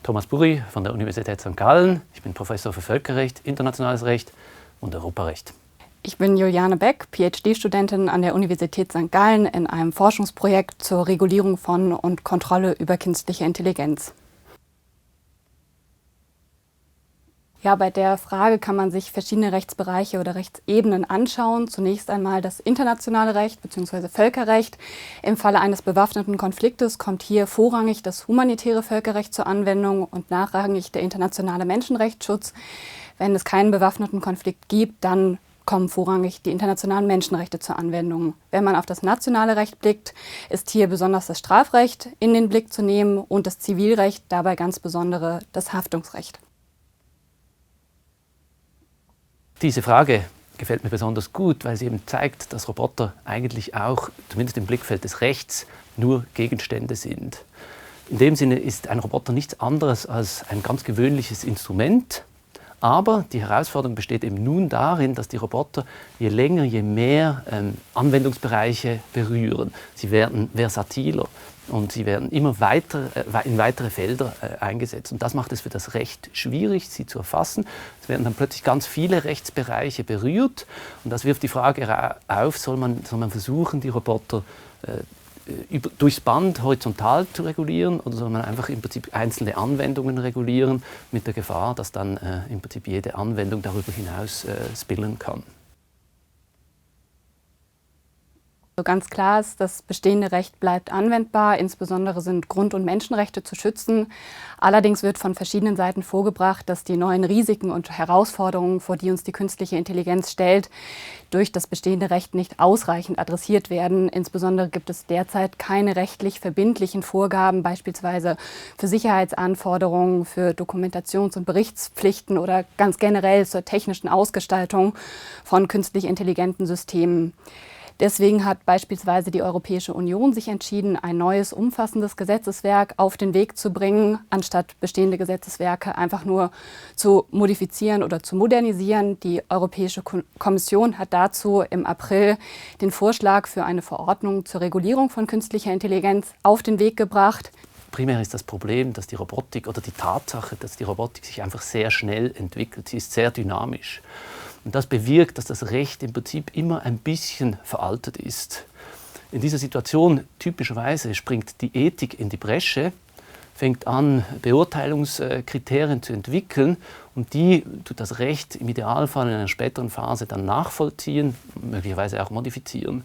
Thomas Burri von der Universität St. Gallen. Ich bin Professor für Völkerrecht, internationales Recht und Europarecht. Ich bin Juliane Beck, PhD-Studentin an der Universität St. Gallen in einem Forschungsprojekt zur Regulierung von und Kontrolle über künstliche Intelligenz. Ja, bei der Frage kann man sich verschiedene Rechtsbereiche oder Rechtsebenen anschauen. Zunächst einmal das internationale Recht bzw. Völkerrecht. Im Falle eines bewaffneten Konfliktes kommt hier vorrangig das humanitäre Völkerrecht zur Anwendung und nachrangig der internationale Menschenrechtsschutz. Wenn es keinen bewaffneten Konflikt gibt, dann kommen vorrangig die internationalen Menschenrechte zur Anwendung. Wenn man auf das nationale Recht blickt, ist hier besonders das Strafrecht in den Blick zu nehmen und das Zivilrecht, dabei ganz besondere das Haftungsrecht. Diese Frage gefällt mir besonders gut, weil sie eben zeigt, dass Roboter eigentlich auch, zumindest im Blickfeld des Rechts, nur Gegenstände sind. In dem Sinne ist ein Roboter nichts anderes als ein ganz gewöhnliches Instrument. Aber die Herausforderung besteht eben nun darin, dass die Roboter je länger, je mehr Anwendungsbereiche berühren. Sie werden versatiler und sie werden immer weiter, in weitere Felder eingesetzt. Und das macht es für das Recht schwierig, sie zu erfassen. Es werden dann plötzlich ganz viele Rechtsbereiche berührt. Und das wirft die Frage auf, soll man versuchen, die Roboter durchs Band horizontal zu regulieren oder soll man einfach im Prinzip einzelne Anwendungen regulieren mit der Gefahr, dass dann im Prinzip jede Anwendung darüber hinaus spillen kann? So ganz klar ist, das bestehende Recht bleibt anwendbar, insbesondere sind Grund- und Menschenrechte zu schützen. Allerdings wird von verschiedenen Seiten vorgebracht, dass die neuen Risiken und Herausforderungen, vor die uns die künstliche Intelligenz stellt, durch das bestehende Recht nicht ausreichend adressiert werden. Insbesondere gibt es derzeit keine rechtlich verbindlichen Vorgaben, beispielsweise für Sicherheitsanforderungen, für Dokumentations- und Berichtspflichten oder ganz generell zur technischen Ausgestaltung von künstlich intelligenten Systemen. Deswegen hat beispielsweise die Europäische Union sich entschieden, ein neues, umfassendes Gesetzeswerk auf den Weg zu bringen, anstatt bestehende Gesetzeswerke einfach nur zu modifizieren oder zu modernisieren. Die Europäische Kommission hat dazu im April den Vorschlag für eine Verordnung zur Regulierung von künstlicher Intelligenz auf den Weg gebracht. Primär ist das Problem, dass die Robotik oder die Tatsache, dass die Robotik sich einfach sehr schnell entwickelt. Sie ist sehr dynamisch. Und das bewirkt, dass das Recht im Prinzip immer ein bisschen veraltet ist. In dieser Situation typischerweise springt die Ethik in die Bresche, fängt an, Beurteilungskriterien zu entwickeln und die tut das Recht im Idealfall in einer späteren Phase dann nachvollziehen, möglicherweise auch modifizieren.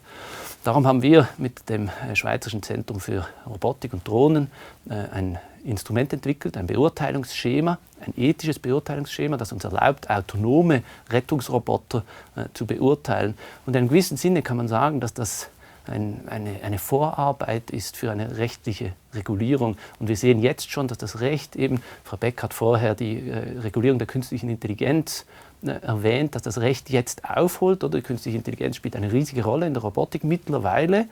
Darum haben wir mit dem Schweizerischen Zentrum für Robotik und Drohnen ein Instrument entwickelt, ein Beurteilungsschema, ein ethisches Beurteilungsschema, das uns erlaubt, autonome Rettungsroboter zu beurteilen. Und in einem gewissen Sinne kann man sagen, dass das eine Vorarbeit ist für eine rechtliche Regulierung. Und wir sehen jetzt schon, dass das Recht eben, Frau Beck hat vorher die Regulierung der künstlichen Intelligenz erwähnt, dass das Recht jetzt aufholt, oder die künstliche Intelligenz spielt eine riesige Rolle in der Robotik mittlerweile.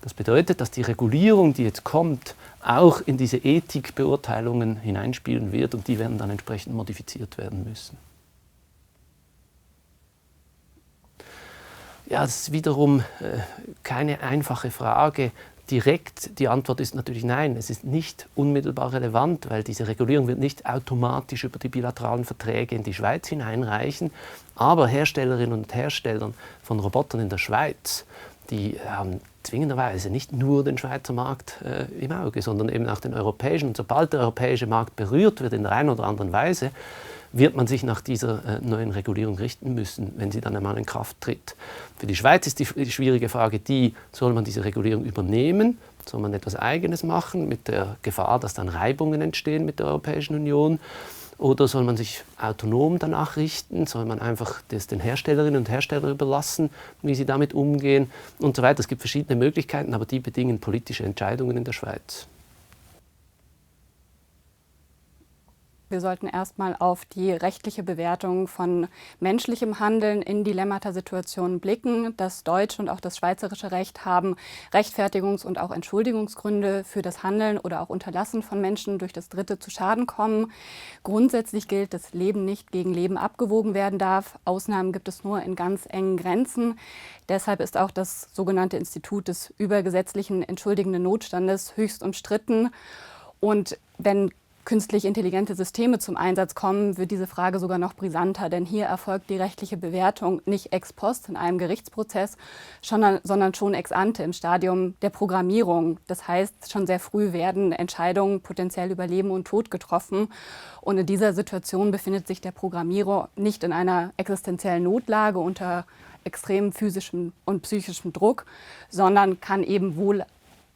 Das bedeutet, dass die Regulierung, die jetzt kommt, auch in diese Ethikbeurteilungen hineinspielen wird und die werden dann entsprechend modifiziert werden müssen. Ja, das ist wiederum keine einfache Frage. Direkt die Antwort ist natürlich nein. Es ist nicht unmittelbar relevant, weil diese Regulierung wird nicht automatisch über die bilateralen Verträge in die Schweiz hineinreichen. Aber Herstellerinnen und Hersteller von Robotern in der Schweiz, die haben zwingenderweise nicht nur den Schweizer Markt im Auge, sondern eben auch den europäischen. Und sobald der europäische Markt berührt wird in der einen oder anderen Weise, wird man sich nach dieser neuen Regulierung richten müssen, wenn sie dann einmal in Kraft tritt. Für die Schweiz ist die schwierige Frage die, soll man diese Regulierung übernehmen, soll man etwas Eigenes machen, mit der Gefahr, dass dann Reibungen entstehen mit der Europäischen Union, oder soll man sich autonom danach richten, soll man einfach das den Herstellerinnen und Herstellern überlassen, wie sie damit umgehen und so weiter. Es gibt verschiedene Möglichkeiten, aber die bedingen politische Entscheidungen in der Schweiz. Wir sollten erstmal auf die rechtliche Bewertung von menschlichem Handeln in Dilemmata-Situationen blicken. Das deutsche und auch das schweizerische Recht haben Rechtfertigungs- und auch Entschuldigungsgründe für das Handeln oder auch Unterlassen von Menschen durch das Dritte zu Schaden kommen. Grundsätzlich gilt, dass Leben nicht gegen Leben abgewogen werden darf. Ausnahmen gibt es nur in ganz engen Grenzen. Deshalb ist auch das sogenannte Institut des übergesetzlichen entschuldigenden Notstandes höchst umstritten. Und wenn künstlich intelligente Systeme zum Einsatz kommen, wird diese Frage sogar noch brisanter, denn hier erfolgt die rechtliche Bewertung nicht ex post in einem Gerichtsprozess, sondern schon ex ante im Stadium der Programmierung. Das heißt, schon sehr früh werden Entscheidungen potenziell über Leben und Tod getroffen. Und in dieser Situation befindet sich der Programmierer nicht in einer existenziellen Notlage unter extremem physischem und psychischem Druck, sondern kann eben wohl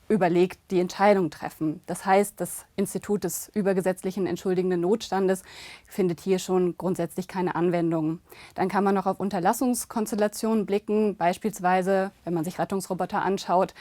überlegt die Entscheidung treffen. Das heißt, das Institut des übergesetzlichen entschuldigenden Notstandes findet hier schon grundsätzlich keine Anwendung. Dann kann man noch auf Unterlassungskonstellationen blicken, beispielsweise, wenn man sich Rettungsroboter anschaut,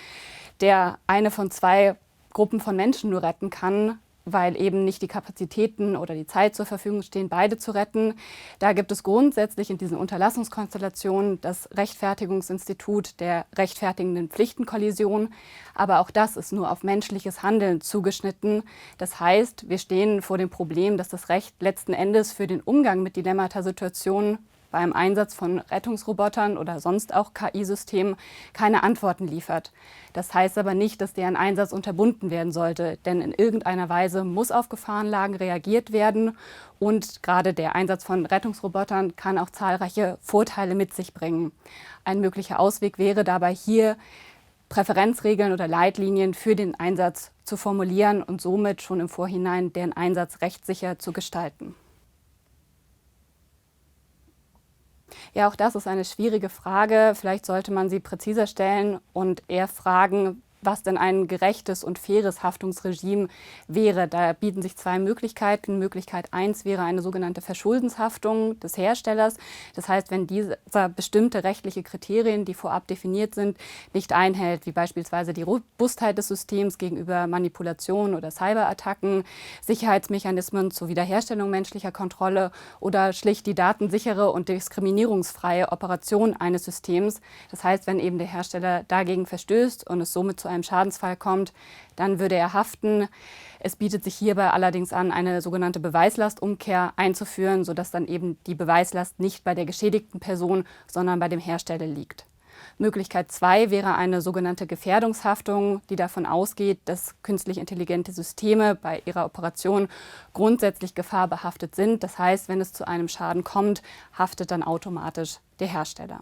der eine von 2 Gruppen von Menschen nur retten kann, weil eben nicht die Kapazitäten oder die Zeit zur Verfügung stehen, beide zu retten. Da gibt es grundsätzlich in diesen Unterlassungskonstellationen das Rechtfertigungsinstitut der rechtfertigenden Pflichtenkollision. Aber auch das ist nur auf menschliches Handeln zugeschnitten. Das heißt, wir stehen vor dem Problem, dass das Recht letzten Endes für den Umgang mit Dilemmata-Situationen beim Einsatz von Rettungsrobotern oder sonst auch KI-Systemen keine Antworten liefert. Das heißt aber nicht, dass deren Einsatz unterbunden werden sollte, denn in irgendeiner Weise muss auf Gefahrenlagen reagiert werden und gerade der Einsatz von Rettungsrobotern kann auch zahlreiche Vorteile mit sich bringen. Ein möglicher Ausweg wäre dabei hier, Präferenzregeln oder Leitlinien für den Einsatz zu formulieren und somit schon im Vorhinein deren Einsatz rechtssicher zu gestalten. Ja, auch das ist eine schwierige Frage. Vielleicht sollte man sie präziser stellen und eher fragen, was denn ein gerechtes und faires Haftungsregime wäre. Da bieten sich 2 Möglichkeiten. Möglichkeit 1 wäre eine sogenannte Verschuldenshaftung des Herstellers. Das heißt, wenn dieser bestimmte rechtliche Kriterien, die vorab definiert sind, nicht einhält, wie beispielsweise die Robustheit des Systems gegenüber Manipulationen oder Cyberattacken, Sicherheitsmechanismen zur Wiederherstellung menschlicher Kontrolle oder schlicht die datensichere und diskriminierungsfreie Operation eines Systems. Das heißt, wenn eben der Hersteller dagegen verstößt und es somit zu einem Schadensfall kommt, dann würde er haften. Es bietet sich hierbei allerdings an, eine sogenannte Beweislastumkehr einzuführen, sodass dann eben die Beweislast nicht bei der geschädigten Person, sondern bei dem Hersteller liegt. Möglichkeit 2 wäre eine sogenannte Gefährdungshaftung, die davon ausgeht, dass künstlich intelligente Systeme bei ihrer Operation grundsätzlich gefahrbehaftet sind. Das heißt, wenn es zu einem Schaden kommt, haftet dann automatisch der Hersteller.